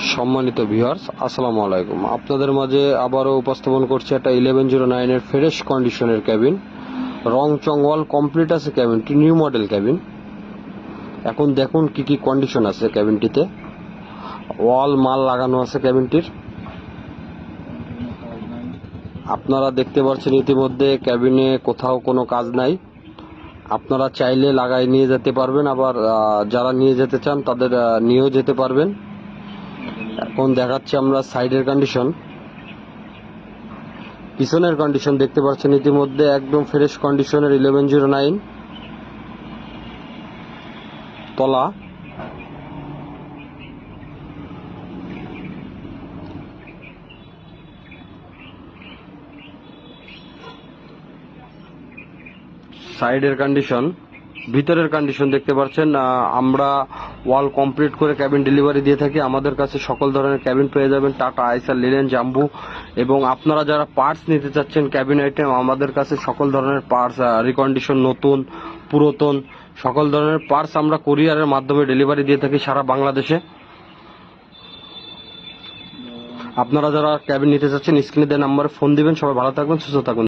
সম্মানিত ভিউয়ার্স, আসসালামু আলাইকুম। আপনাদের মাঝে আবারও উপস্থাপন করছি একটা 1109 এর ফ্রেশ কন্ডিশনের ক্যাবিন। রং চং ওয়াল কমপ্লিট আছে, ক্যাবিনটি নিউ মডেল ক্যাবিন। এখন দেখুন কি কি কন্ডিশন আছে ক্যাবিনটিতে। ওয়াল মাল লাগানো আছে ক্যাবিনটির। আপনারা দেখতে পাচ্ছেন ইতিমধ্যে ক্যাবিনে কোথাও কোনো কাজ নাই। আপনারা চাইলে লাগাই নিয়ে যেতে পারবেন, আবার যারা নিয়ে যেতে চান তাদের নিয়েও যেতে পারবেন। এখন দেখাচ্ছি আমরা সাইডের কন্ডিশন। পিছনের কন্ডিশন দেখতে পাচ্ছেন ইতিমধ্যে একদম ফ্রেশ কন্ডিশনের 1109 তলা। সাইডের কন্ডিশন, ভিতরের কন্ডিশন দেখতে পাচ্ছেন। আমরা ওয়াল কমপ্লিট করে ক্যাবিন ডেলিভারি দিয়ে থাকি। আমাদের কাছে সকল ধরনের ক্যাবিন পেয়ে যাবেন, টাটা, আইসার, লিনেন, জাম্বু। এবং আপনারা যারা পার্টস নিতে চাচ্ছেন ক্যাবিন আইটেম, আমাদের কাছে সকল ধরনের পার্টস, রিকন্ডিশন, নতুন, পুরাতন সকল ধরনের পার্টস আমরা কুরিয়ারের মাধ্যমে ডেলিভারি দিয়ে থাকি সারা বাংলাদেশে। আপনারা যারা ক্যাবিন নিতে চাচ্ছেন স্ক্রিনে দেওয়া নাম্বারে ফোন দিবেন। সবাই ভালো থাকবেন, সুস্থ থাকবেন।